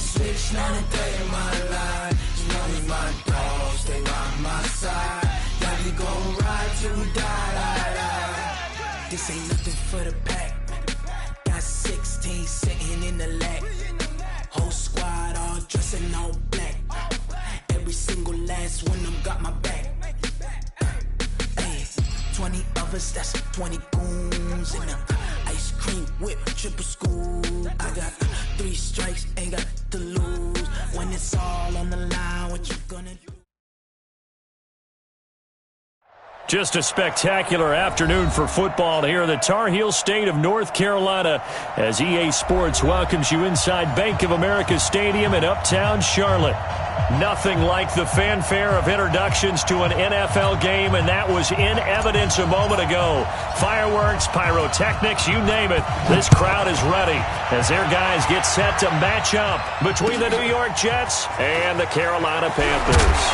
switch, not a day in my life. You know me, my dogs, they by my side. Yeah, we gon' ride till we die. This ain't nothing for the pack. Got 16 sitting in the lap. Whole squad all dressing all black. Every single last one of them got my back. Hey, 20 of us, that's 20 goons in the ice cream whip, triple school. I got 3 strikes, ain't got to lose. When it's all on the line, what you gonna do? Just a spectacular afternoon for football here in the Tar Heel state of North Carolina as EA Sports welcomes you inside Bank of America Stadium in Uptown Charlotte. Nothing like the fanfare of introductions to an NFL game, and that was in evidence a moment ago. Fireworks, pyrotechnics, you name it. This crowd is ready as their guys get set to match up between the New York Jets and the Carolina Panthers.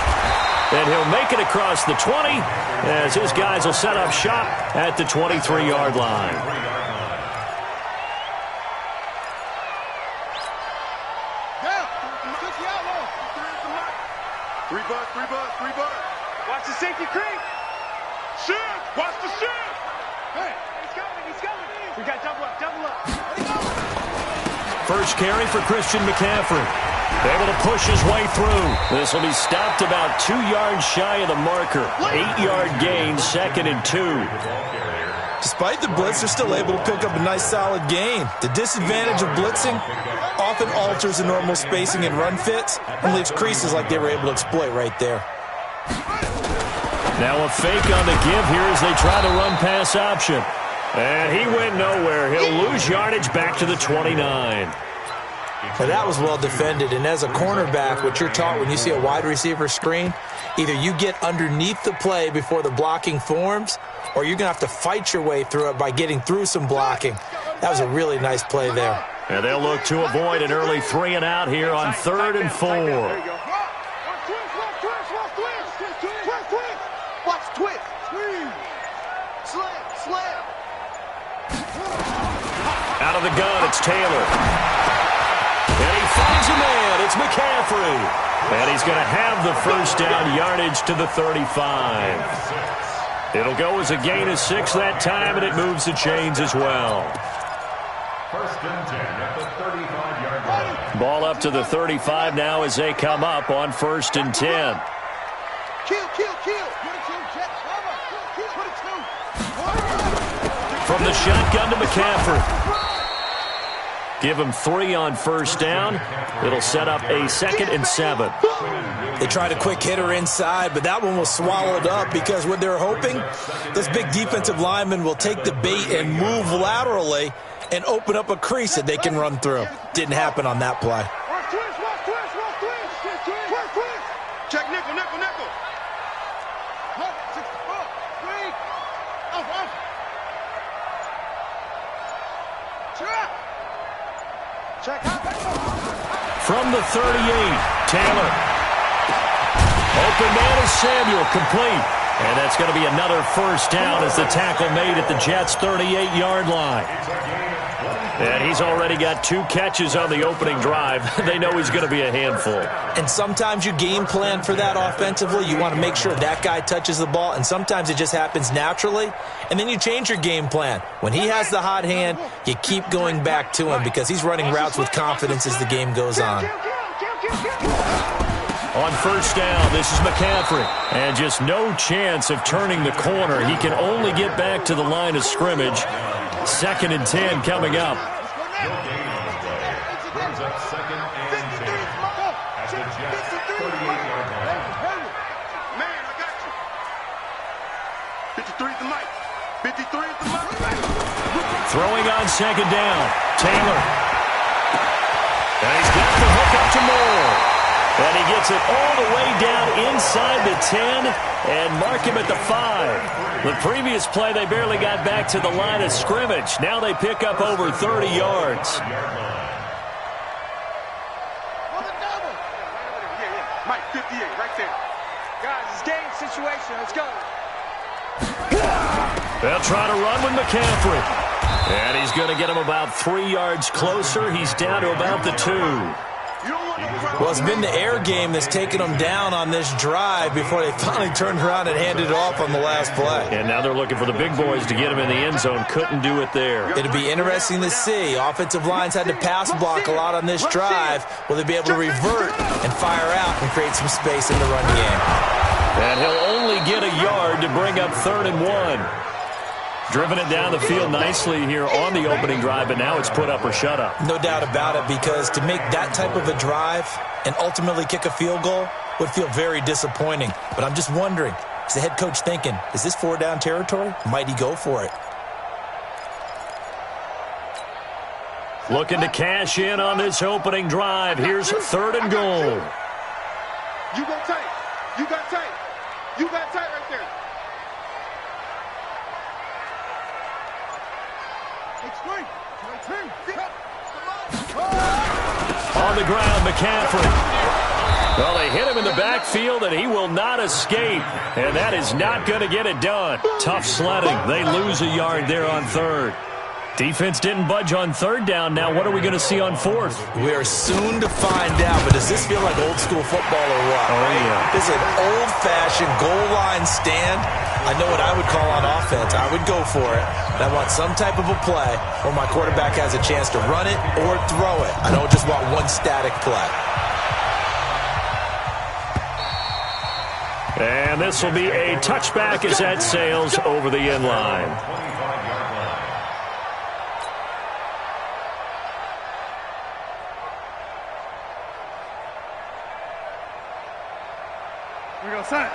And he'll make it across the 20 as his guys will set up shop at the 23-yard line. Three bucks. Watch the safety creep. Shoot. Watch the shoot. Hey, he's coming. We got double up. First carry for Christian McCaffrey. Able to push his way through. This will be stopped about 2 yards shy of the marker. 8-yard gain, 2nd and 2. Despite the blitz, they're still able to pick up a nice solid gain. The disadvantage of blitzing often alters the normal spacing and run fits and leaves creases like they were able to exploit right there. Now a fake on the give here as they try to run pass option. And he went nowhere. He'll lose yardage back to the 29. Well, that was well defended, and as a cornerback, what you're taught when you see a wide receiver screen, either you get underneath the play before the blocking forms, or you're going to have to fight your way through it by getting through some blocking. That was a really nice play there. And they'll look to avoid an early 3 and out here on 3rd and 4. Watch twist. Slam. Out of the gun, it's Taylor. And he finds a man. It's McCaffrey. And he's going to have the first down, yardage to the 35. It'll go as a gain of 6 that time, and it moves the chains as well. 1st and 10 at the 35-yard line. Ball up to the 35 now as they come up on 1st and 10. From the shotgun to McCaffrey. Give him 3 on 1st down. It'll set up a 2nd and 7. They tried a quick hitter inside, but that one was swallowed up because what they're hoping, those big defensive linemen will take the bait and move laterally and open up a crease that they can run through. Didn't happen on that play. Check nickel. From the 38, Taylor. Open man is Samuel, complete. And that's going to be another first down as the tackle made at the Jets' 38-yard line. And he's already got 2 catches on the opening drive. They know he's going to be a handful. And sometimes you game plan for that offensively. You want to make sure that guy touches the ball, and sometimes it just happens naturally. And then you change your game plan. When he has the hot hand, you keep going back to him because he's running routes with confidence as the game goes on. On 1st down, this is McCaffrey. And just no chance of turning the corner. He can only get back to the line of scrimmage. 2nd and 10 coming up. Brings up 2nd and 10 at the Jets' 38-yard line. Man, I got you. 53 at the mic. 53 at the mic. Throwing on 2nd down. Taylor. And he's got the hook up to Moore. And he gets it all the way down inside the 10 and mark him at the 5. The previous play, they barely got back to the line of scrimmage. Now they pick up over 30 yards. Mike, 58, right there. Guys, it's game situation. Let's go. They'll try to run with McCaffrey. And he's going to get him about 3 yards closer. He's down to about the 2. Well, it's been the air game that's taken them down on this drive before they finally turned around and handed it off on the last play. And now they're looking for the big boys to get them in the end zone. Couldn't do it there. It'll be interesting to see. Offensive lines had to pass block a lot on this drive. Will they be able to revert and fire out and create some space in the run game? And he'll only get a yard to bring up 3rd and 1. Driven it down the field nicely here on the opening drive, but now it's put up or shut up. No doubt about it, because to make that type of a drive and ultimately kick a field goal would feel very disappointing. But I'm just wondering, is the head coach thinking, is this 4-down territory? Might he go for it? Looking to cash in on this opening drive. Here's 3rd and goal. You go tight. You got tight. You got tight right there. On the ground, McCaffrey. Well, they hit him in the backfield, and he will not escape. And that is not going to get it done. Tough sledding. They lose a yard there on 3rd. Defense didn't budge on 3rd down. Now what are we going to see on 4th? We are soon to find out, but does this feel like old school football or what? Oh, yeah. This is an old-fashioned goal line stand. I know what I would call on offense. I would go for it. And I want some type of a play where my quarterback has a chance to run it or throw it. I don't just want one static play. And this will be a touchback as that sails over the end line.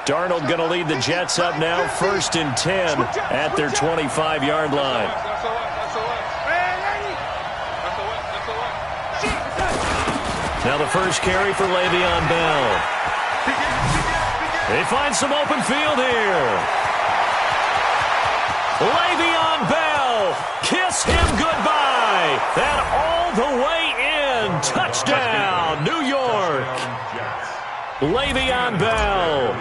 Darnold going to lead the Jets up now, 1st and 10 at their 25-yard line. Now the first carry for Le'Veon Bell. They find some open field here. Le'Veon Bell, kiss him goodbye. And all the way in, touchdown, New York. Le'Veon Bell,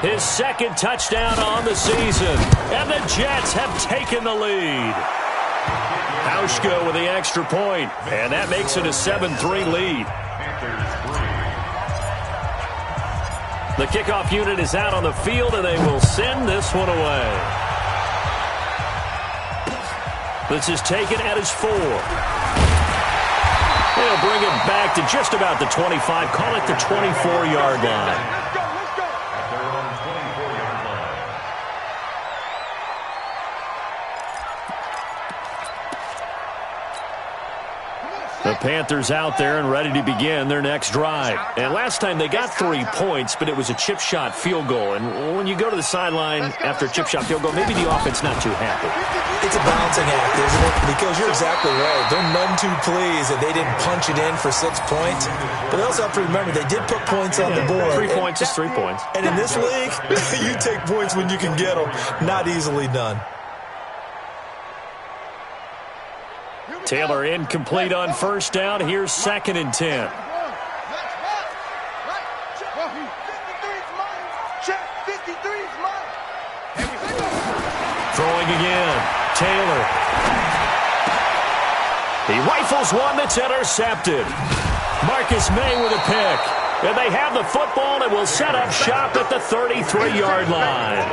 his 2nd touchdown on the season, and the Jets have taken the lead. Hauschka with the extra point, and that makes it a 7-3 lead. The kickoff unit is out on the field, and they will send this one away. This is taken at his 4. They'll bring it back to just about the 25. Call it the 24-yard line. Let's go. At their own 24-yard line. The Panthers out there and ready to begin their next drive. And last time they got 3 points, but it was a chip shot field goal. And when you go to the sideline after a chip shot field goal, maybe the offense not too happy. It's a balancing act, isn't it? Because you're exactly right. They're none too pleased that they didn't punch it in for 6 points. But they also have to remember they did put points on the board. 3 points is 3 points. And in this league, you take points when you can get them. Not easily done. Taylor incomplete on 1st down. Here's 2nd and 10. Throwing again. Taylor. He rifles one that's intercepted. Marcus May with a pick. And they have the football and will set up shop at the 33-yard line.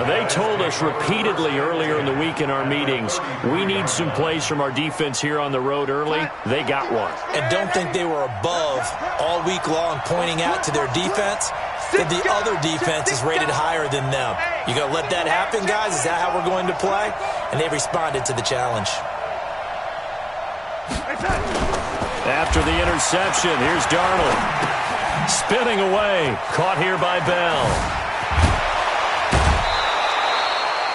They told us repeatedly earlier in the week in our meetings, we need some plays from our defense here on the road early. They got one. And don't think they were above all week long pointing out to their defense that the other defense is rated higher than them. You going to let that happen, guys? Is that how we're going to play? And they responded to the challenge. After the interception, here's Darnold. Spinning away. Caught here by Bell.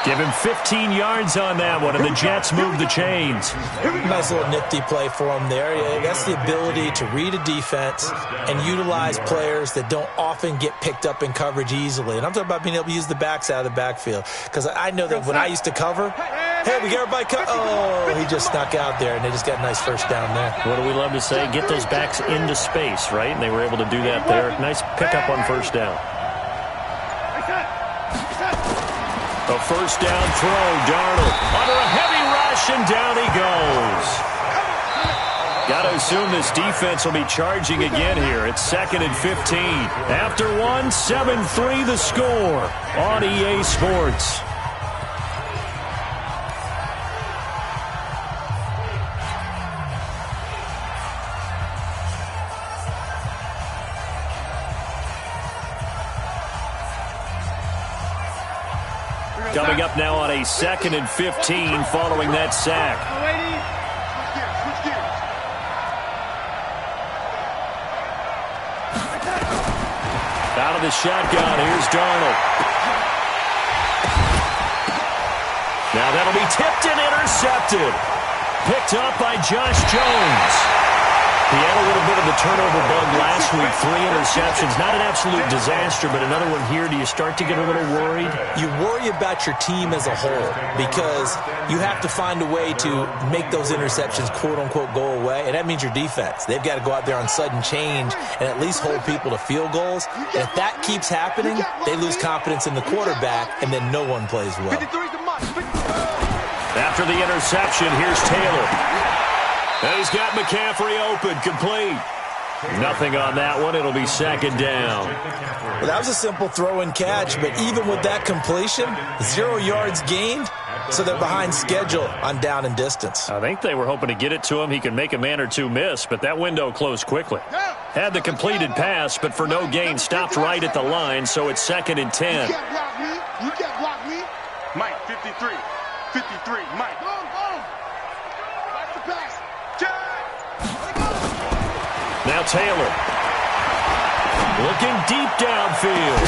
Give him 15 yards on that one, and the Jets move the chains. Nice little nifty play for him there. Yeah, that's the ability to read a defense and utilize players that don't often get picked up in coverage easily. And I'm talking about being able to use the backs out of the backfield. Because I know that when I used to cover, hey, we got everybody cover. Oh, he just snuck out there, and they just got a nice first down there. What do we love to say? Get those backs into space, right? And they were able to do that there. Nice pickup on 1st down. A 1st down throw, Darnold under a heavy rush, and down he goes. Got to assume this defense will be charging again here. It's 2nd and 15. After one, 7-3 the score on EA Sports. Coming up now on a 2nd and 15 following that sack. Out of the shotgun, here's Darnold. Now that'll be tipped and intercepted. Picked up by Josh Jones. He had a little bit of the turnover bug last week. 3 interceptions. Not an absolute disaster, but another one here. Do you start to get a little worried? You worry about your team as a whole because you have to find a way to make those interceptions, quote-unquote, go away, and that means your defense. They've got to go out there on sudden change and at least hold people to field goals. And if that keeps happening, they lose confidence in the quarterback, and then no one plays well. After the interception, here's Taylor. He's got McCaffrey open, complete. Nothing on that one. It'll be 2nd down. Well, that was a simple throw and catch, but even with that completion, 0 yards gained, so they're behind schedule on down and distance. I think they were hoping to get it to him. He could make a man or two miss, but that window closed quickly. Had the completed pass, but for no gain, stopped right at the line, so it's 2nd and 10. You can't block me. You can't block me. Mike, 53. 53, Mike. Boom, boom. Watch the pass. Now Taylor. Looking deep downfield.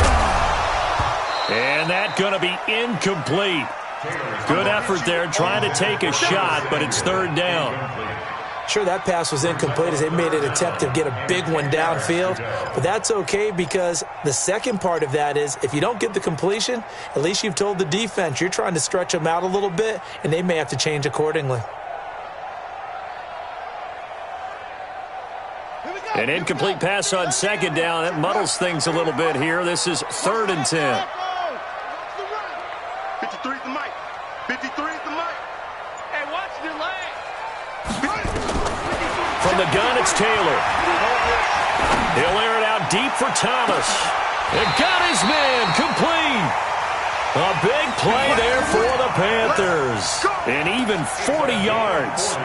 And that's going to be incomplete. Good effort there trying to take a shot, but it's 3rd down. Sure, that pass was incomplete as they made an attempt to get a big one downfield, but that's okay because the second part of that is if you don't get the completion, at least you've told the defense you're trying to stretch them out a little bit, and they may have to change accordingly. An incomplete pass on 2nd down. That muddles things a little bit here. This is 3rd and 10. 53 is the mic. 53 is the mic. Hey, watch the leg. From the gun, it's Taylor. He'll air it out deep for Thomas. It got his man complete. A big play there for the Panthers. And even 40 yards.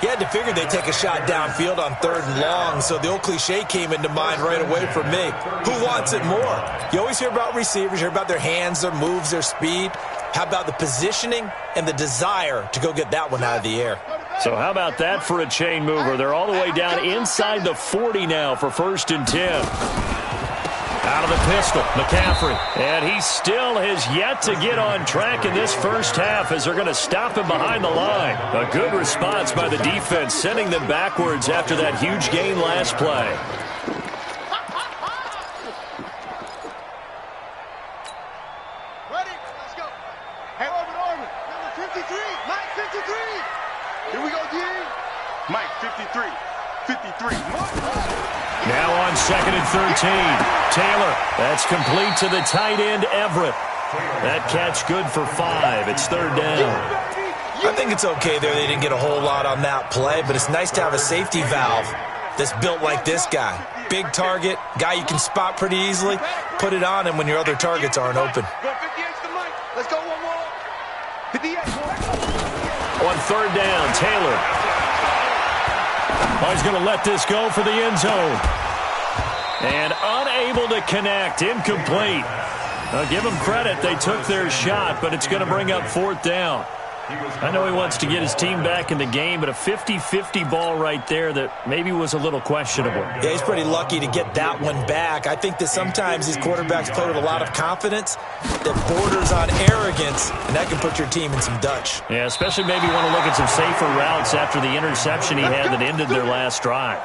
You had to figure they'd take a shot downfield on 3rd and long, so the old cliche came into mind right away for me. Who wants it more? You always hear about receivers, you hear about their hands, their moves, their speed. How about the positioning and the desire to go get that one out of the air? So how about that for a chain mover? They're all the way down inside the 40 now for 1st and 10. Out of the pistol, McCaffrey. And he still has yet to get on track in this first half as they're going to stop him behind the line. A good response by the defense, sending them backwards after that huge gain last play. Ready? Let's go. Hey, orbit. Number 53. Mike, 53. Here we go, D. Mike, 53. 53. Now on 2nd and 13. Taylor, that's complete to the tight end, Everett. That catch good for 5. It's 3rd down. I think it's okay there. They didn't get a whole lot on that play, but it's nice to have a safety valve that's built like this guy. Big target, guy you can spot pretty easily. Put it on him when your other targets aren't open. Let's go one more. 58. On 3rd down, Taylor. Oh, he's going to let this go for the end zone. And unable to connect. Incomplete. I'll give them credit. They took their shot, but it's going to bring up 4th down. I know he wants to get his team back in the game, but a 50-50 ball right there that maybe was a little questionable. Yeah, he's pretty lucky to get that one back. I think that sometimes these quarterbacks play with a lot of confidence that borders on arrogance, and that can put your team in some Dutch. Yeah, especially maybe you want to look at some safer routes after the interception he had that ended their last drive.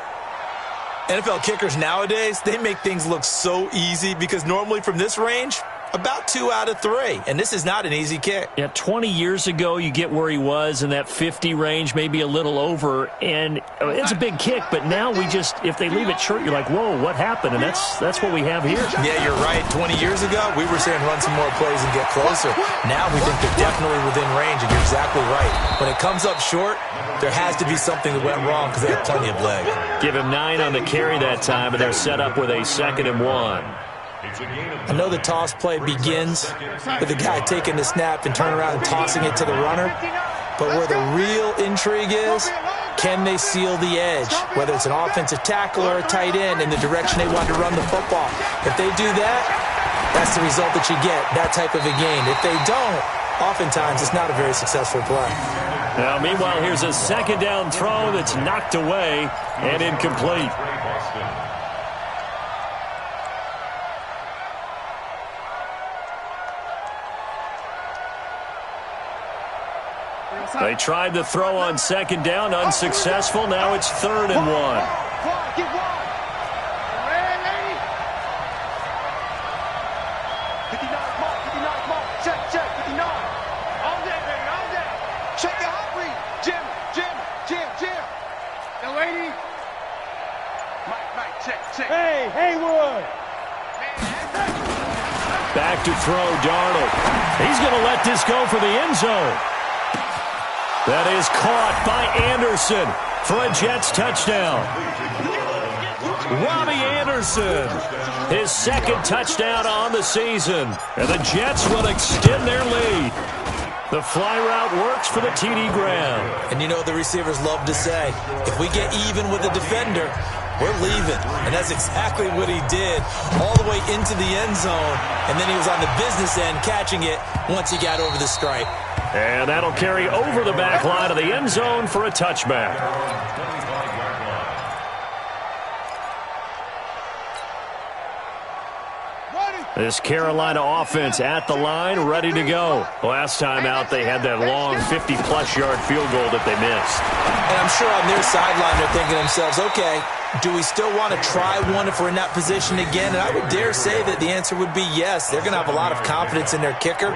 NFL kickers nowadays, they make things look so easy because normally from this range, About 2 out of 3, and this is not an easy kick. Yeah, 20 years ago, you get where he was in that 50 range, maybe a little over, and it's a big kick, but now if they leave it short, you're like, whoa, what happened? And that's what we have here. Yeah, you're right. 20 years ago, we were saying run some more plays and get closer. Now we think they're definitely within range, and you're exactly right. When it comes up short, there has to be something that went wrong because they have plenty of leg. Give him 9 on the carry that time, and they're set up with a 2nd and 1. I know the toss play begins with the guy taking the snap and turning around and tossing it to the runner, but where the real intrigue is, can they seal the edge, whether it's an offensive tackle or a tight end in the direction they want to run the football. If they do that, that's the result that you get, that type of a gain. If they don't, oftentimes it's not a very successful play. Now, meanwhile, here's a 2nd down throw that's knocked away and incomplete. They tried the throw on 2nd down, unsuccessful. Now it's 3rd and 1. Hey, Haywood! Back to throw, Darnold. He's going to let this go for the end zone. That is caught by Anderson for a Jets touchdown. Robbie Anderson, his 2nd touchdown on the season. And the Jets will extend their lead. The fly route works for the TD Graham. And you know the receivers love to say, if we get even with the defender, we're leaving. And that's exactly what he did all the way into the end zone. And then he was on the business end catching it once he got over the stripe. And that'll carry over the back line of the end zone for a touchback. This Carolina offense at the line, ready to go. Last time out, they had that long 50-plus yard field goal that they missed. And I'm sure on their sideline they're thinking to themselves, okay, do we still want to try one if we're in that position again? And I would dare say that the answer would be yes. They're going to have a lot of confidence in their kicker.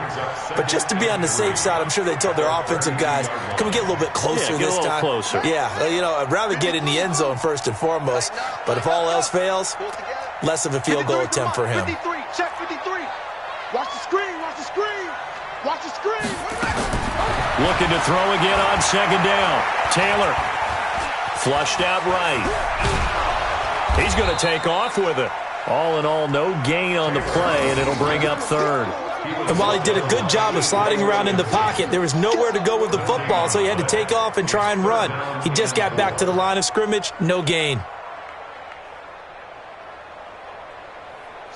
But just to be on the safe side, I'm sure they told their offensive guys, can we get a little bit closer this time? Closer. Yeah, I'd rather get in the end zone first and foremost. But if all else fails, less of a field goal attempt for him. 53, check 53. Watch the screen, watch the screen. Watch the screen. Looking to throw again on 2nd down. Taylor flushed out right. He's going to take off with it. All in all, no gain on the play, and it'll bring up 3rd. And while he did a good job of sliding around in the pocket, there was nowhere to go with the football, so he had to take off and try and run. He just got back to the line of scrimmage, no gain.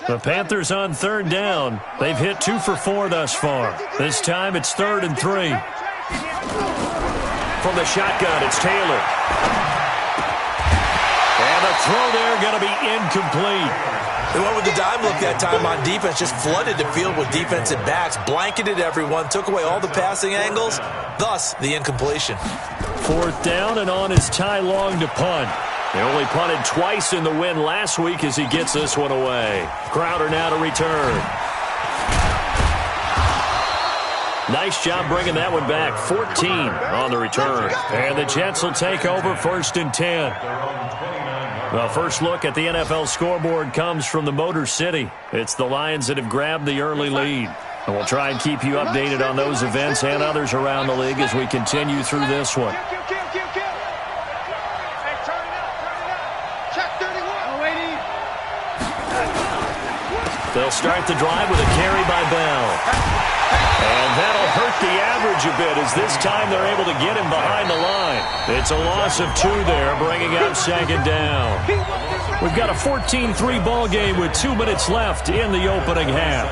The Panthers on 3rd down. They've hit 2 for 4 thus far. This time it's 3rd and 3. From the shotgun, it's Taylor. And the throw there going to be incomplete. They went with the dime look that time on defense, just flooded the field with defensive backs, blanketed everyone, took away all the passing angles, thus the incompletion. 4th down, and on is Ty Long to punt. They only punted twice in the win last week as he gets this one away. Crowder now to return. Nice job bringing that one back. 14 on the return. And the Jets will take over 1st and 10. Well, first look at the NFL scoreboard comes from the Motor City. It's the Lions that have grabbed the early lead. And we'll try and keep you updated on those events and others around the league as we continue through this one. They'll start the drive with a carry by Bell. And that'll hurt the average a bit as this time they're able to get him behind the line. It's a loss of 2 there, bringing up 2nd down. We've got a 14-3 ball game with 2 minutes left in the opening half.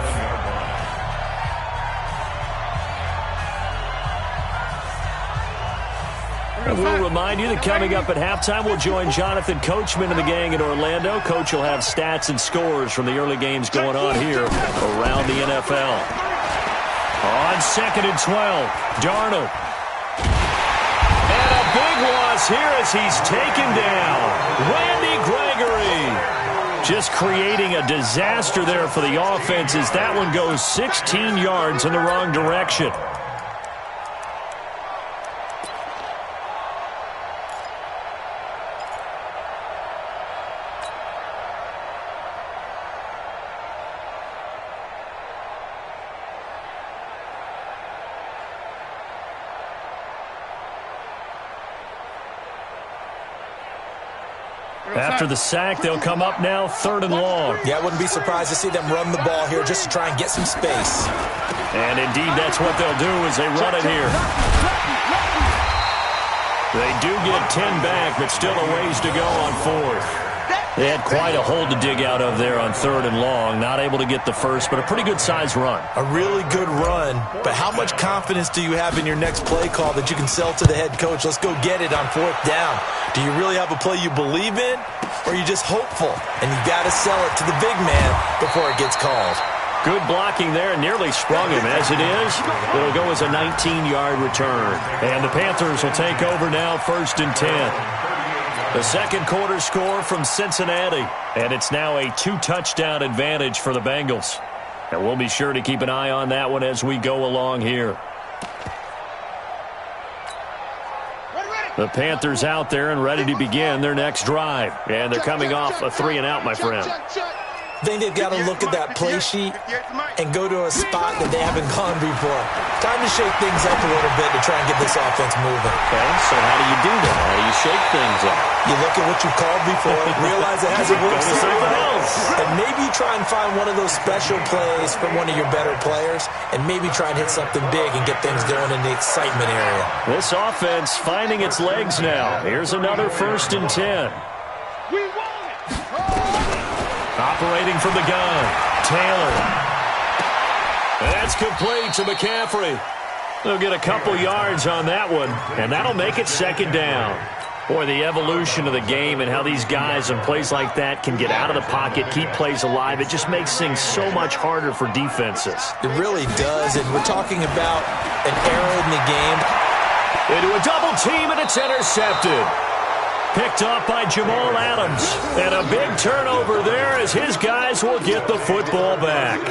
We'll remind you that coming up at halftime, we'll join Jonathan Coachman and the gang in Orlando. Coach will have stats and scores from the early games going on here around the NFL. On 2nd and 12, Darnold. And a big loss here as he's taken down. Randy Gregory Just creating a disaster there for the offense as that one goes 16 yards in the wrong direction. After the sack, they'll come up now 3rd and long. Yeah, I wouldn't be surprised to see them run the ball here just to try and get some space. And indeed, that's what they'll do as they run it here. They do get 10 back, but still a ways to go on 4th. They had quite a hole to dig out of there on 3rd and long. Not able to get the first, but a pretty good-sized run. A really good run, but how much confidence do you have in your next play call that you can sell to the head coach? Let's go get it on 4th down. Do you really have a play you believe in, or are you just hopeful? And you got to sell it to the big man before it gets called. Good blocking there, nearly sprung him. As it is, it'll go as a 19-yard return. And the Panthers will take over now 1st and 10. The second quarter score from Cincinnati, and it's now a 2-touchdown advantage for the Bengals. And we'll be sure to keep an eye on that one as we go along here. The Panthers out there and ready to begin their next drive. And they're coming off a 3-and-out, my friend. I think they've got to look at that play sheet and go to a spot that they haven't gone before. Time to shake things up a little bit to try and get this offense moving. Okay, so how do you do that? How do you shake things up? You look at what you've called before, realize it hasn't worked so well, and maybe try and find one of those special plays from one of your better players, and maybe try and hit something big and get things going in the excitement area. This offense finding its legs now. Here's another 1st and 10. Operating from the gun, Taylor. That's complete to McCaffrey. They'll get a couple yards on that one, and that'll make it 2nd down. Boy, the evolution of the game and how these guys in plays like that can get out of the pocket, keep plays alive, it just makes things so much harder for defenses. It really does, and we're talking about an era in the game. Into a double team, and it's intercepted. Picked up by Jamal Adams. And a big turnover there as his guys will get the football back.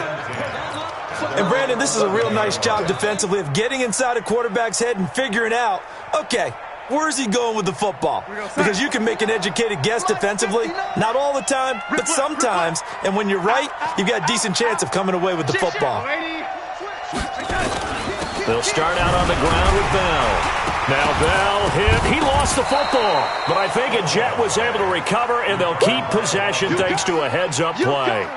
And, Brandon, this is a real nice job defensively of getting inside a quarterback's head and figuring out, okay, where's he going with the football? Because you can make an educated guess defensively. Not all the time, but sometimes. And when you're right, you've got a decent chance of coming away with the football. They'll start out on the ground with Bell. Now Bell hit. He lost the football. But I think a Jet was able to recover, and they'll keep possession thanks to a heads-up play.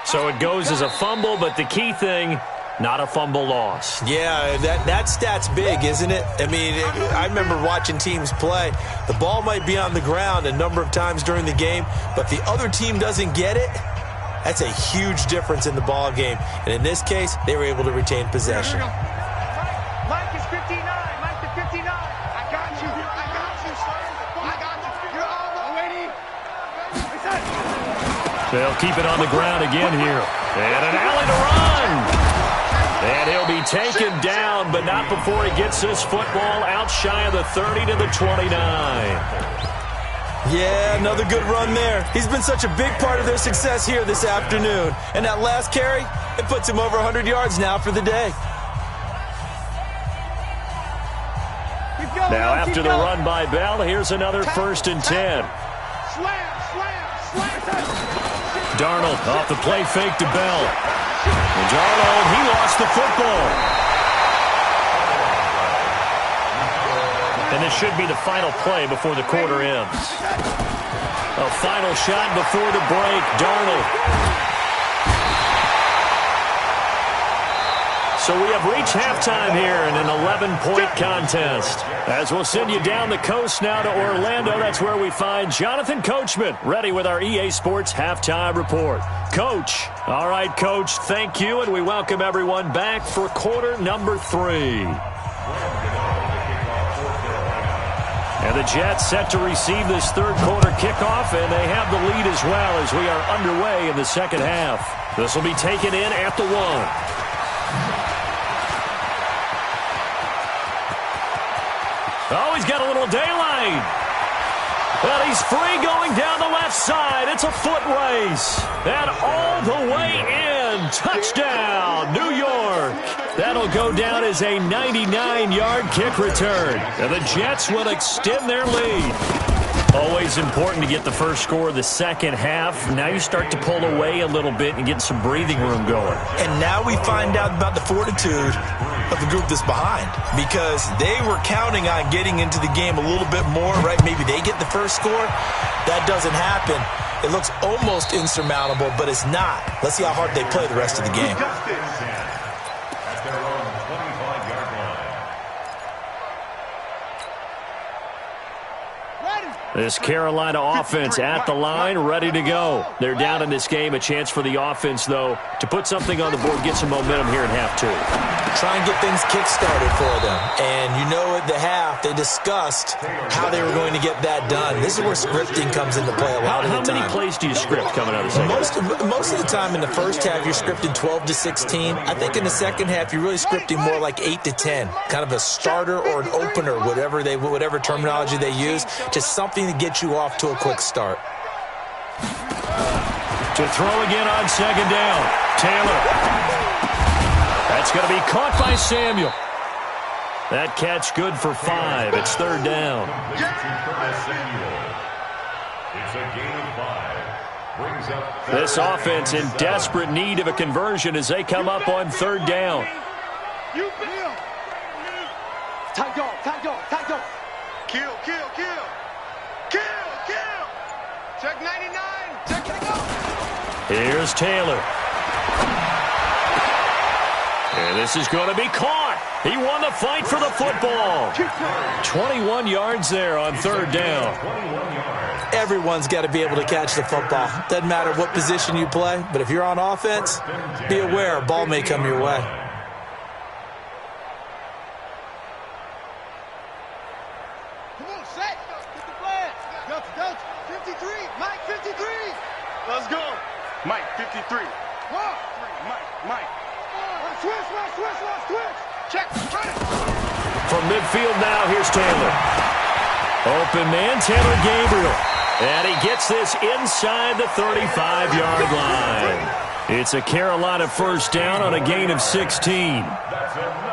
So it goes as a fumble, but the key thing, not a fumble loss. Yeah, that stat's big, isn't it? I mean, I remember watching teams play. The ball might be on the ground a number of times during the game, but the other team doesn't get it. That's a huge difference in the ball game. And in this case, they were able to retain possession. Mike is 59. Mike to 59. I got you. I got you, son. I got you. You're all waiting. They'll keep it on the ground again here. And an alley to run. And he'll be taken down, but not before he gets this football out shy of the 30 to the 29. Yeah, another good run there. He's been such a big part of their success here this afternoon. And that last carry, it puts him over 100 yards now for the day. Now after the run by Bell, here's another 1st and 10. Darnold off the play fake to Bell. And Darnold, he lost the football. And this should be the final play before the quarter ends. A final shot before the break, Darnold. So we have reached halftime here in an 11-point contest. As we'll send you down the coast now to Orlando, that's where we find Jonathan Coachman, ready with our EA Sports Halftime Report. Coach. All right, Coach, thank you, and we welcome everyone back for quarter number 3. And the Jets set to receive this third quarter kickoff, and they have the lead as well as we are underway in the second half. This will be taken in at the 1. Oh, he's got a little daylight. Well, he's free going down the left side. It's a foot race. And all the way in. Touchdown, New York. That'll go down as a 99-yard kick return. And the Jets will extend their lead. Always important to get the first score of the second half. Now you start to pull away a little bit and get some breathing room going. And now we find out about the fortitude of the group that's behind, because they were counting on getting into the game a little bit more, right? Maybe they get the first score. That doesn't happen. It looks almost insurmountable, but it's not. Let's see how hard they play the rest of the game. At their own 25-yard line. This Carolina offense at the line, ready to go. They're down in this game. A chance for the offense, though, to put something on the board, get some momentum here in half two. Try and get things kick-started for them. And you know at the half, they discussed how they were going to get that done. This is where scripting comes into play a lot of the time. How many plays do you script coming out of the second half? Most of the time in the first half, you're scripting 12 to 16. I think in the second half, you're really scripting more like 8 to 10. Kind of a starter or an opener, whatever terminology they use. Just something to get you off to a quick start. To throw again on second down. Taylor. That's going to be caught by Samuel. That catch good for 5. It's third down. It's a gain of 5. Brings up This offense in desperate need of a conversion as they come up on third down. Tight dog, tight dog, tight dog. Kill, kill, kill. Kill, kill. Check 99. Check it out. Here's Taylor. And this is going to be caught. He won the fight for the football. 21 yards there on third down. Everyone's got to be able to catch the football. Doesn't matter what position you play, but if you're on offense, be aware a ball may come your way. Come on, set. Get the flag. Go. 53. Mike, 53. Let's go. Mike, 53. Mike. Switch. Check. From midfield now, here's Taylor. Open man, Taylor Gabriel. And he gets this inside the 35-yard line. It's a Carolina first down on a gain of 16.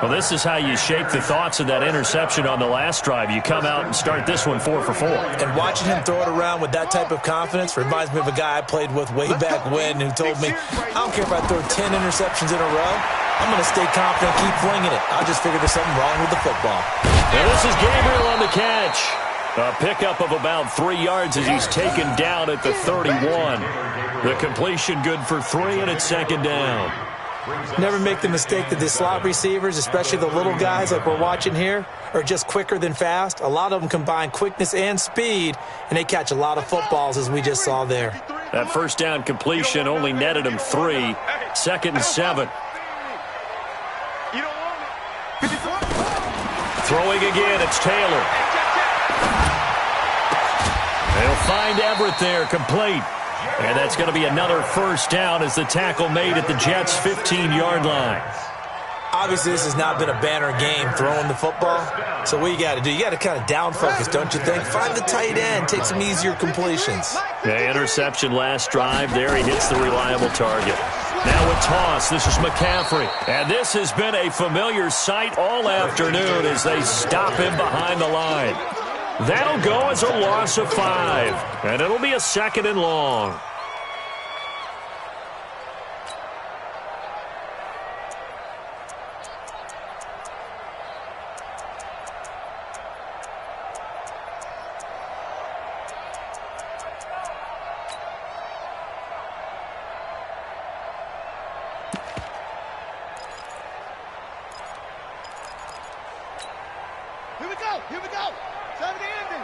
Well, this is how you shake the thoughts of that interception on the last drive. You come out and start this one 4 for 4. And watching him throw it around with that type of confidence reminds me of a guy I played with way back when who told me, I don't care if I throw 10 interceptions in a row. I'm going to stay confident, keep flinging it. I just figured there's something wrong with the football. Now this is Gabriel on the catch. A pickup of about 3 yards as he's taken down at the 31. The completion good for 3, and it's second down. Never make the mistake that the slot receivers, especially the little guys like we're watching here, are just quicker than fast. A lot of them combine quickness and speed, and they catch a lot of footballs, as we just saw there. That first down completion only netted him 3. Second and 7. Throwing again, it's Taylor. They'll find Everett there, complete. And that's going to be another first down as the tackle made at the Jets' 15-yard line. Obviously, this has not been a banner game throwing the football. So what you got to do, you got to kind of down focus, don't you think? Find the tight end, take some easier completions. Yeah, interception last drive. There he hits the reliable target. Now a toss. This is McCaffrey. And this has been a familiar sight all afternoon as they stop him behind the line. That'll go as a loss of 5. And it'll be a second and long. Here we go. Time to end it.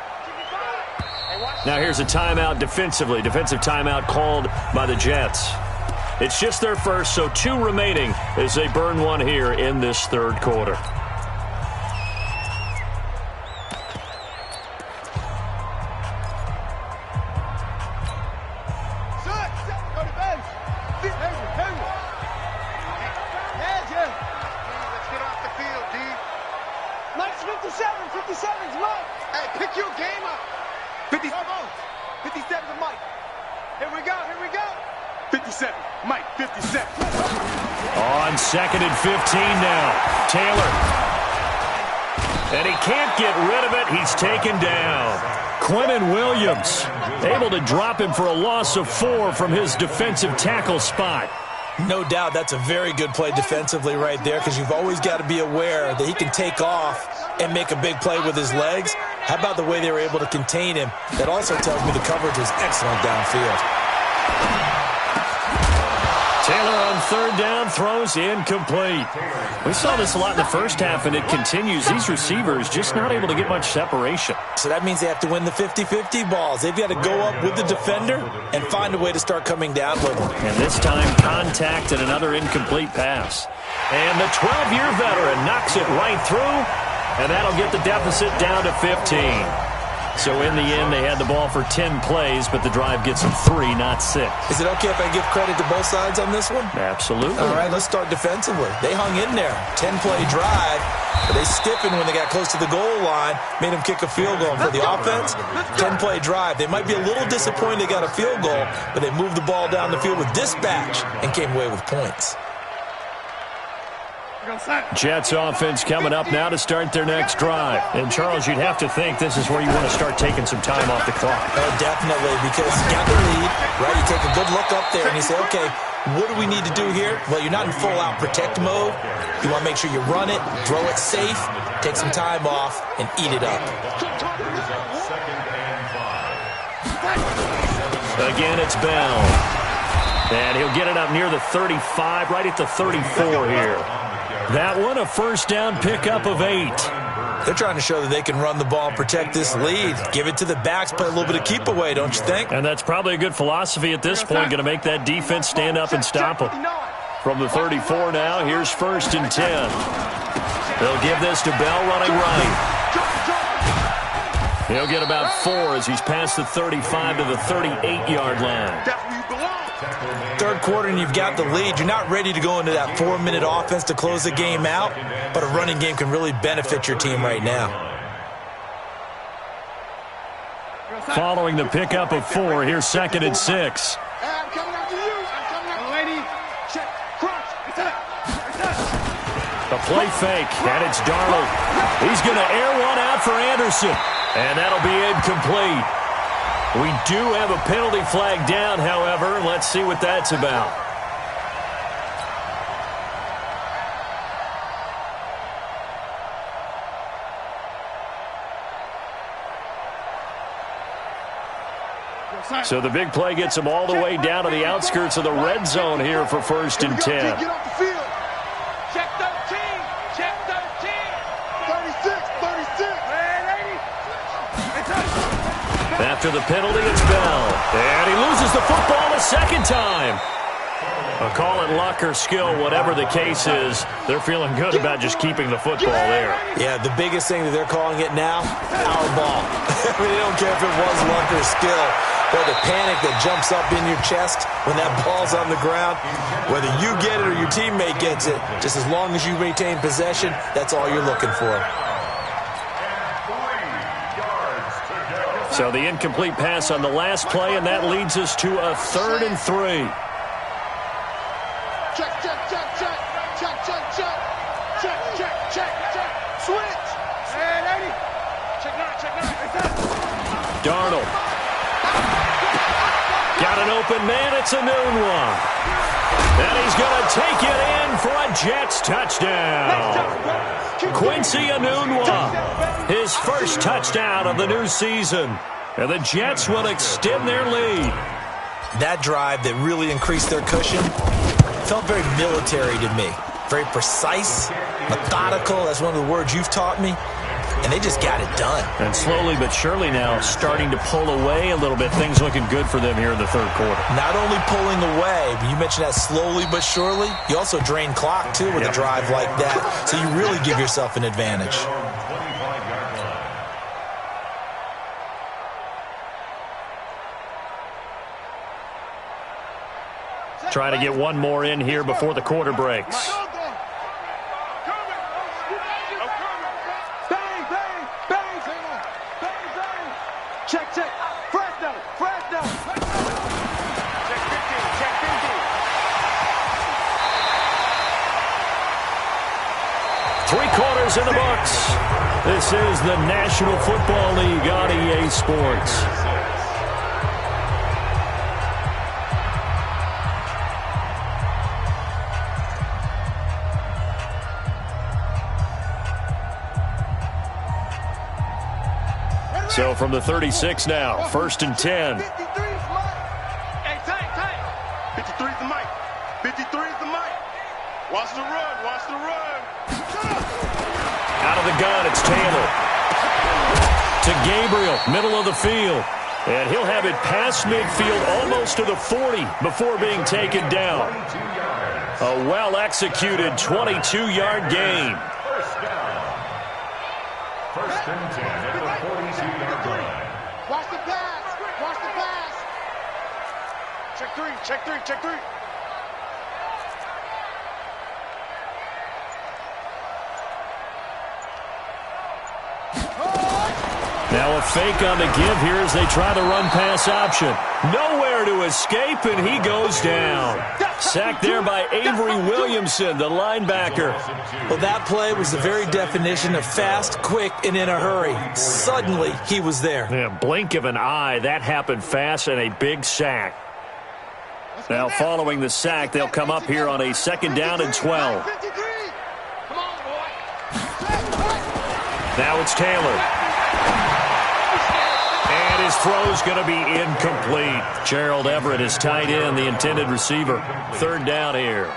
Now here's a timeout defensively. Defensive timeout called by the Jets. It's just their first, so 2 remaining as they burn one here in this third quarter. Mike's 57's Mike. Hey, pick your game up. 57 to Mike. Here we go, 57, Mike, 57. On 2nd and 15 now. Taylor. And he can't get rid of it. He's taken down. Quentin Williams able to drop him for a loss of 4 from his defensive tackle spot. No doubt that's a very good play defensively right there, because you've always got to be aware that he can take off and make a big play with his legs. How about the way they were able to contain him? That also tells me the coverage was excellent downfield. Taylor on 3rd down throws incomplete. We saw this a lot in the first half, and it continues. These receivers just not able to get much separation. So that means they have to win the 50-50 balls. They've got to go up with the defender and find a way to start coming down with them. And this time, contact and another incomplete pass. And the 12-year veteran knocks it right through, and that'll get the deficit down to 15. So in the end, they had the ball for 10 plays, but the drive gets them 3, not 6. Is it okay if I give credit to both sides on this one? Absolutely. All right, let's start defensively. They hung in there. 10-play drive, but they stiffened when they got close to the goal line, made them kick a field goal. For the offense, 10-play drive. They might be a little disappointed they got a field goal, but they moved the ball down the field with dispatch and came away with points. Jets offense coming up now to start their next drive. And, Charles, you'd have to think this is where you want to start taking some time off the clock. Oh, definitely, because you got the lead, right? You take a good look up there and you say, okay, what do we need to do here? Well, you're not in full-out protect mode. You want to make sure you run it, throw it safe, take some time off, and eat it up. Again, it's Bell. And he'll get it up near the 35, right at the 34 here. That one, a 1st down pickup of 8. They're trying to show that they can run the ball and protect this lead. Give it to the backs, play a little bit of keep away, don't you think? And that's probably a good philosophy at this point, going to make that defense stand up and stop them. From the 34 now, here's 1st and 10. They'll give this to Bell running right. He'll get about 4 as he's past the 35 to the 38-yard line. 3rd quarter and you've got the lead. You're not ready to go into that 4-minute offense to close the game out, but a running game can really benefit your team right now. Following the pickup of 4, here's 2nd and 6. I'm coming after you. Lady, check, crunch. A play fake, and it's Darnold. He's going to air one out for Anderson, and that'll be incomplete. We do have a penalty flag down, however. Let's see what that's about. So the big play gets them all the way down to the outskirts of the red zone here for 1st and 10. Get off the field. Check 13. Check 13. 36. After the penalty, it's Bell. And he loses the football a 2nd time. A call it luck or skill, whatever the case is, they're feeling good about just keeping the football there. Yeah, the biggest thing that they're calling it now, our ball. I mean, they don't care if it was luck or skill. Or the panic that jumps up in your chest when that ball's on the ground. Whether you get it or your teammate gets it, just as long as you maintain possession, that's all you're looking for. So the incomplete pass on the last play, and that leads us to a 3rd and 3. Check. Switch. Hey, lady. Check 9. Darnold. Got an open man. It's a noon one. And he's going to take it in for a Jets touchdown. Quincy Enunwa, his 1st touchdown of the new season. And the Jets will extend their lead. That drive that really increased their cushion felt very military to me. Very precise, methodical. That's one of the words you've taught me. And they just got it done. And slowly but surely now starting to pull away a little bit. Things looking good for them here in the 3rd quarter. Not only pulling away, but you mentioned that slowly but surely. You also drain clock, too, with a drive like that. So you really give yourself an advantage. Try to get one more in here before the quarter breaks. Bang. Check. Titles in the books. This is the National Football League on EA Sports. So from the 36 now, 1st and 10. 53 is Mike. Hey, tight. 53 is the Mike. 53 is the Mike. Watch the run. Out of the gun, it's Taylor. To Gabriel, middle of the field. And he'll have it past midfield almost to the 40 before being taken down. A well-executed 22-yard gain. First and 10 at the 42-yard line. Watch the pass. Check three. Now a fake on the give here as they try the run-pass option. Nowhere to escape, and he goes down. Sacked there by Avery Williamson, the linebacker. Well, that play was the very definition of fast, quick, and in a hurry. Suddenly, he was there. Yeah, blink of an eye, that happened fast, and a big sack. Now, following the sack, they'll come up here on a 2nd down and 12. Come on, boy. Now it's Taylor. And his throw's going to be incomplete. Gerald Everett is tight end, the intended receiver. 3rd down here.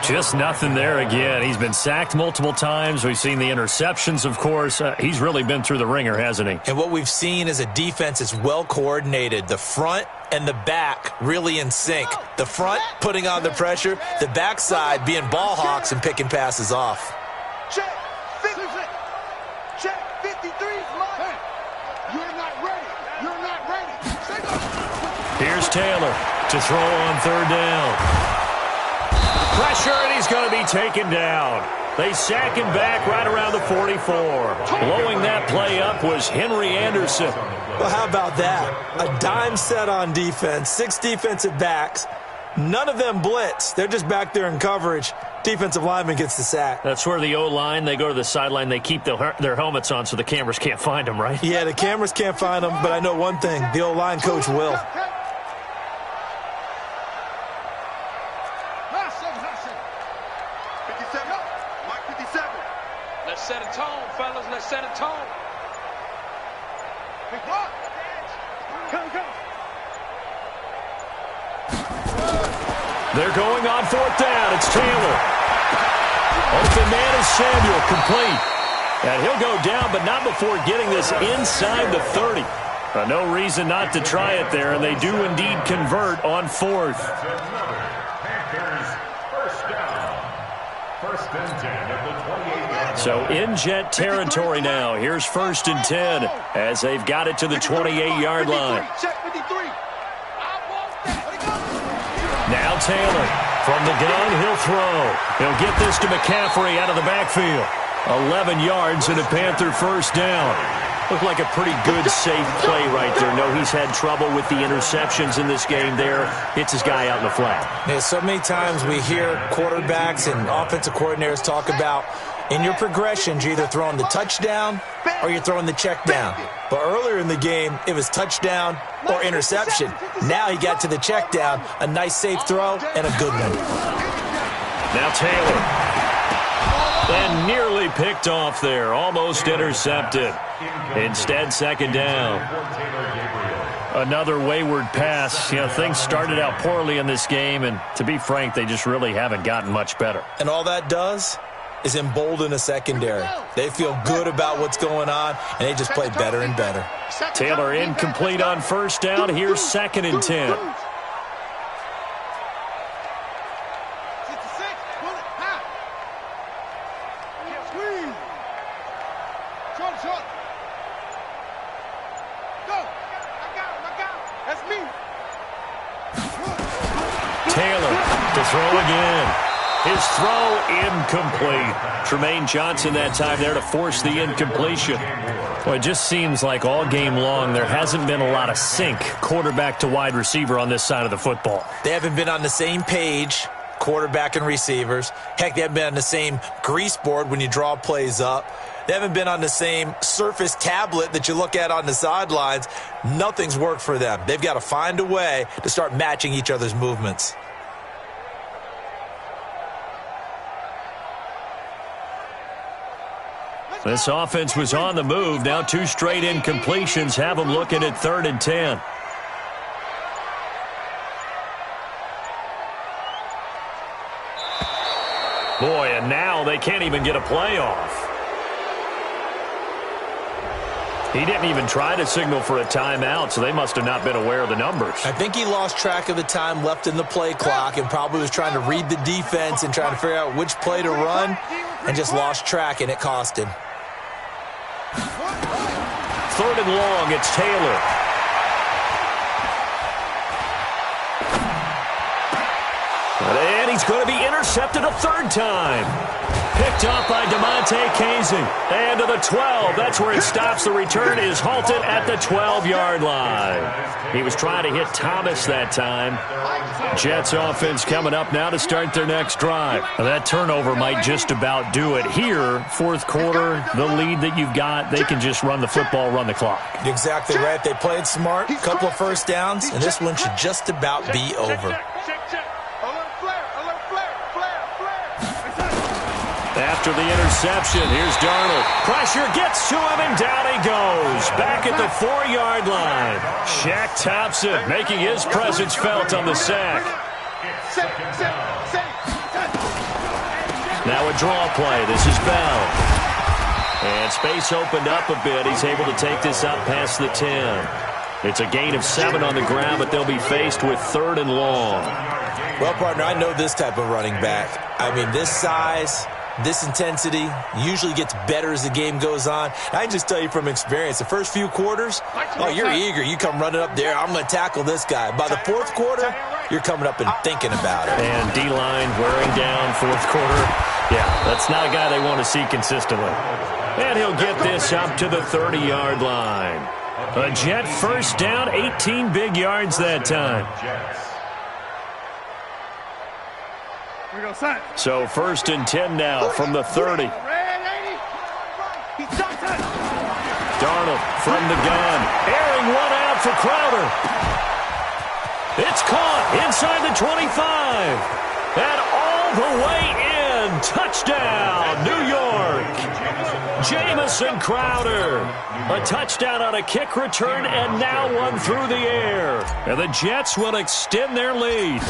Just nothing there again. He's been sacked multiple times. We've seen the interceptions, of course. He's really been through the ringer, hasn't he? And what we've seen is a defense that's well coordinated. The front and the back really in sync. The front putting on the pressure, the backside being ball hawks and picking passes off. Check 53 is Mike. You're not ready. Here's Taylor to throw on 3rd down. Pressure, and he's going to be taken down. They sack him back right around the 44. Blowing that play up was Henry Anderson. Well, how about that? A dime set on defense, 6 defensive backs. None of them blitz. They're just back there in coverage. Defensive lineman gets the sack. That's where the O-line, they go to the sideline, they keep their helmets on so the cameras can't find them, right? Yeah, the cameras can't find them, but I know one thing. The O-line coach will. Let's set a tone, fellas. Let's set a tone. Come. They're going on 4th down. It's Taylor. Open man is Samuel, complete. And he'll go down, but not before getting this inside the 30. No reason not to try it there, and they do indeed convert on 4th. Panthers first down. 1st and 10 at the 28-yard line. So in Jet territory now. Here's 1st and 10 as they've got it to the 28-yard line. Check 53. Now Taylor from the gun, he'll throw. He'll get this to McCaffrey out of the backfield. 11 yards and a Panther 1st down. Looked like a pretty good, safe play right there. No, he's had trouble with the interceptions in this game there. Hits his guy out in the flat. Yeah, so many times we hear quarterbacks and offensive coordinators talk about in your progressions, you're either throwing the touchdown or you're throwing the check down. But earlier in the game, it was touchdown or interception. Now he got to the check down, a nice safe throw, and a good one. Now Taylor. And nearly picked off there. Almost intercepted. Instead, 2nd down. Another wayward pass. You know, things started out poorly in this game, and to be frank, they just really haven't gotten much better. And all that does is embolden a secondary. They feel good about what's going on, and they just play better and better. Taylor incomplete on 1st down. Here's 2nd and 10. Taylor to throw again. His throw incomplete. Tremaine Johnson that time there to force the incompletion. Well, it just seems like all game long there hasn't been a lot of sync quarterback to wide receiver on this side of the football. They haven't been on the same page, quarterback and receivers. Heck, they haven't been on the same grease board when you draw plays up. They haven't been on the same Surface tablet that you look at on the sidelines. Nothing's worked for them. They've got to find a way to start matching each other's movements. This offense was on the move. Now 2 straight incompletions have them looking at 3rd and 10. Boy, and now they can't even get a play off. He didn't even try to signal for a timeout, so they must have not been aware of the numbers. I think he lost track of the time left in the play clock and probably was trying to read the defense and trying to figure out which play to run and just lost track, and it cost him. 3rd and long, it's Taylor. And he's going to be intercepted a 3rd time. Picked off by DeMonte Casey. And to the 12. That's where it stops. The return is halted at the 12-yard line. He was trying to hit Thomas that time. Jets offense coming up now to start their next drive. Now that turnover might just about do it. Here, 4th quarter, the lead that you've got, they can just run the football, run the clock. Exactly right. They played smart, a couple of first downs, and this one should just about be over. After the interception, here's Darnold. Pressure gets to him, and down he goes. Back at the 4-yard line. Shaq Thompson making his presence felt on the sack. Now a draw play. This is Bell. And space opened up a bit. He's able to take this up past the 10. It's a gain of 7 on the ground, but they'll be faced with 3rd and long. Well, partner, I know this type of running back. I mean, this size, this intensity usually gets better as the game goes on. I can just tell you from experience, the first few quarters, oh, you're eager. You come running up there, I'm going to tackle this guy. By the 4th quarter, you're coming up and thinking about it. And D-line wearing down 4th quarter. Yeah, that's not a guy they want to see consistently. And he'll get this up to the 30-yard line. A Jet first down, 18 big yards that time. So 1st and 10 now from the 30. Darnold from the gun. Airing one out for Crowder. It's caught inside the 25. And all the way in. Touchdown, New York. Jamison Crowder. A touchdown on a kick return and now one through the air. And the Jets will extend their lead.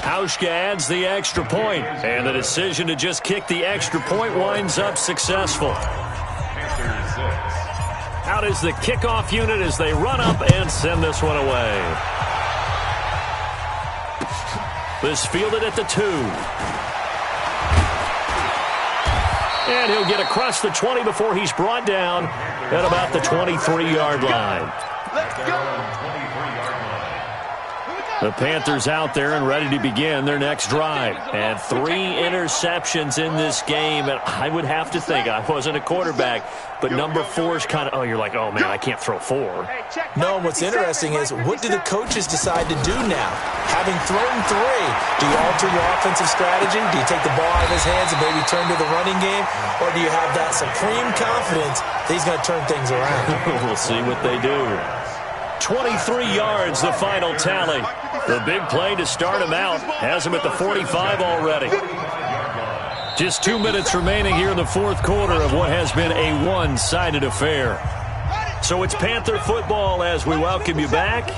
Hauschka adds the extra point, and the decision to just kick the extra point winds up successful. Out is the kickoff unit as they run up and send this one away. This fielded at the 2. And he'll get across the 20 before he's brought down at about the 23-yard line. Let's go. The Panthers out there and ready to begin their next drive. And 3 interceptions in this game. And I would have to think, I wasn't a quarterback, but number 4 is kind of, oh, you're like, oh, man, I can't throw 4. No, what's interesting is, what do the coaches decide to do now? Having thrown 3, do you alter your offensive strategy? Do you take the ball out of his hands and maybe turn to the running game? Or do you have that supreme confidence that he's going to turn things around? We'll see what they do. 23 yards, the final tally. The big play to start him out has him at the 45 already. Just 2 minutes remaining here in the 4th quarter of what has been a one-sided affair. So it's Panther football as we welcome you back.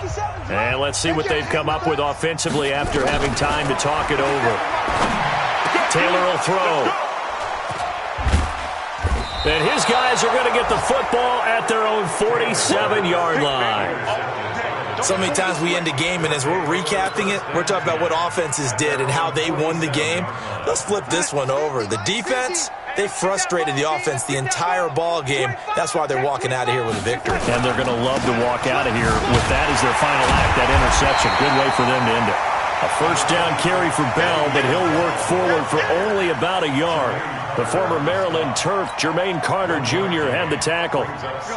And let's see what they've come up with offensively after having time to talk it over. Taylor will throw. And his guys are going to get the football at their own 47-yard line. So many times we end a game, and as we're recapping it, we're talking about what offenses did and how they won the game. Let's flip this one over. The defense, they frustrated the offense the entire ball game. That's why they're walking out of here with a victory. And they're going to love to walk out of here with that as their final act, that interception. Good way for them to end it. A first down carry for Bell, but he'll work forward for only about a yard. The former Maryland Terp, Jermaine Carter Jr., had the tackle.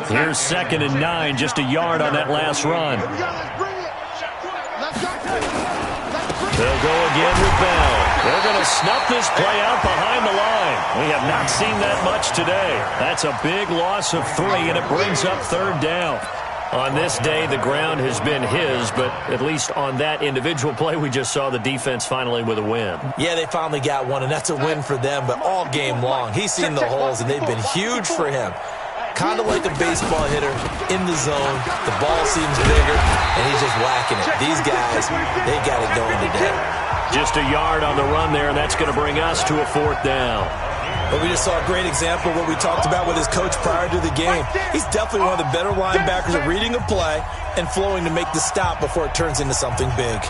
Here's 2nd and 9, just a yard on that last run. They'll go again with Bell. They're going to snuff this play out behind the line. We have not seen that much today. That's a big loss of 3, and it brings up 3rd down. On this day, the ground has been his, but at least on that individual play, we just saw the defense finally with a win. Yeah, they finally got one, and that's a win for them, but all game long, he's seen the holes, and they've been huge for him. Kind of like a baseball hitter in the zone. The ball seems bigger, and he's just whacking it. These guys, they got it going today. Just a yard on the run there, and that's going to bring us to a 4th down. But we just saw a great example of what we talked about with his coach prior to the game. He's definitely one of the better linebackers at reading a play and flowing to make the stop before it turns into something big.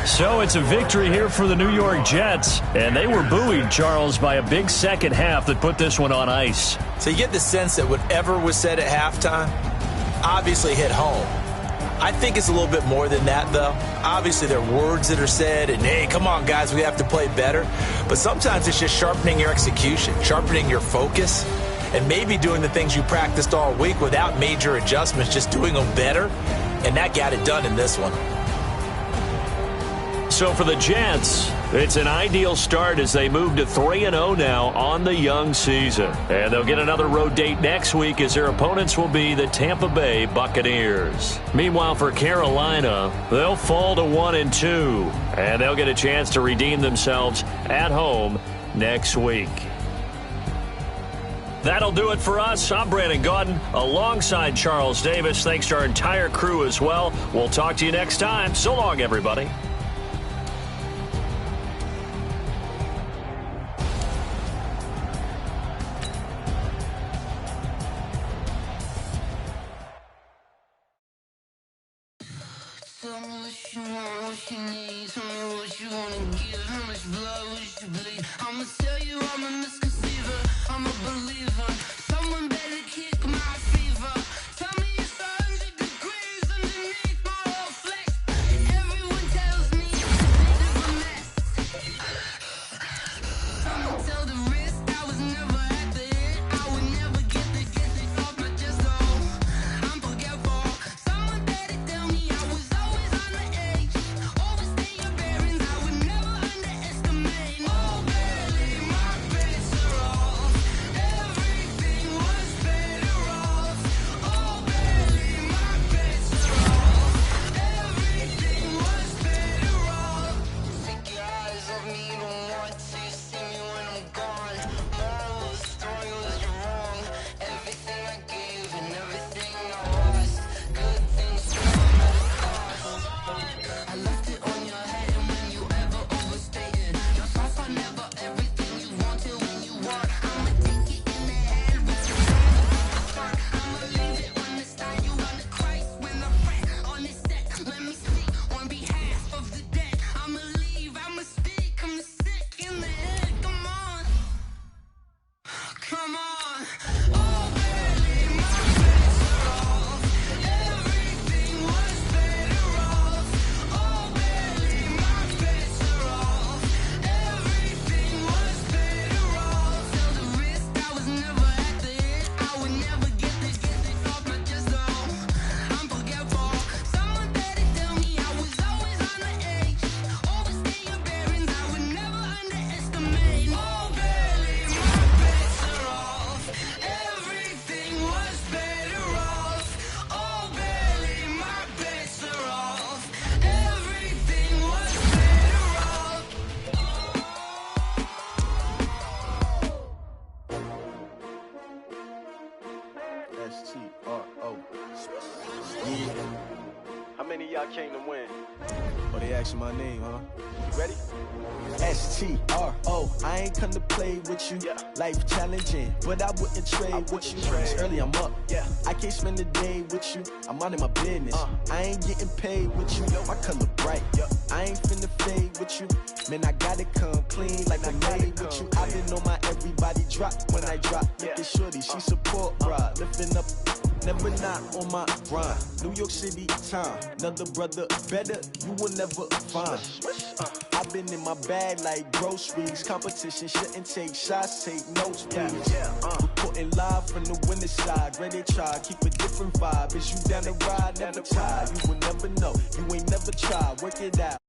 So it's a victory here for the New York Jets, and they were buoyed, Charles, by a big second half that put this one on ice. So you get the sense that whatever was said at halftime obviously hit home. I think it's a little bit more than that, though. Obviously, there are words that are said, and, hey, come on, guys, we have to play better. But sometimes it's just sharpening your execution, sharpening your focus, and maybe doing the things you practiced all week without major adjustments, just doing them better, and that got it done in this one. So for the Jets, it's an ideal start as they move to 3-0 now on the young season. And they'll get another road date next week as their opponents will be the Tampa Bay Buccaneers. Meanwhile, for Carolina, they'll fall to 1-2, and they'll get a chance to redeem themselves at home next week. That'll do it for us. I'm Brandon Gaudin alongside Charles Davis. Thanks to our entire crew as well. We'll talk to you next time. So long, everybody. Tell me what you want, what you need. Tell me what you wanna give. How much blood would you bleed? I'ma tell you I'm a misconceiver. I'm a believer. Someone better kick my fever. Tell me it's 100 degrees underneath my whole flesh. Everyone tells me it's a bit of a mess. I'ma tell the risk I was never at the end. I would never get it off my chest. Oh, I'm forgetful. Someone better tell me I was always on the edge. Overstay your bearings, I would never underestimate. Oh, barely my bets are off. Everything was better off. Oh, barely my bets are off. Everything was better off. Take your eyes off me, don't want to see me when I'm gone. Moral of the story was wrong. Everything I gave and everything I lost. Good things come at a cost. I left it on your head, and when you ever overstated, your thoughts are never everything you wanted when you want. I'ma take it in the head with the start. I'ma leave it on the start. You run the Christ when I fret on this set. Let me speak on behalf of the dead. I'ma leave, I'ma speak. I'm the sick in the head. Come on, come on. Oh, barely my bets are off. Everything was better off. Oh, barely my bets are off. Everything was better off. Tell the risk I was never at the end. I would never get it off my chest. Oh, I'm forgetful. Someone better tell me I was always on the edge. Overstay your bearings, I would never underestimate. Oh, barely my bets are off. Everything was better off. Oh, barely my bets are off. Everything was better off. S-T-R-O. Yeah. How many of y'all came to win? Oh, they asking my name, huh? You ready? S-T-R-O. I ain't come to play with you. Life challenging, but I wouldn't trade with you. It's early, I'm up. I can't spend the day with you. I'm out of my business. I ain't getting paid with you. My color bright. I ain't finna fade with you. Man, I gotta come clean like I made with you. I didn't know my everybody drop when I drop. Look at shorty, she support, bruh. Lifting up never not on my grind. New York City time, another brother better, you will never find. I've been in my bag like groceries. Competition shouldn't take shots, take notes, please. Reporting live from the winning side. Ready to try, keep a different vibe. Is you down the ride, never tired. You will never know, you ain't never tried. Work it out.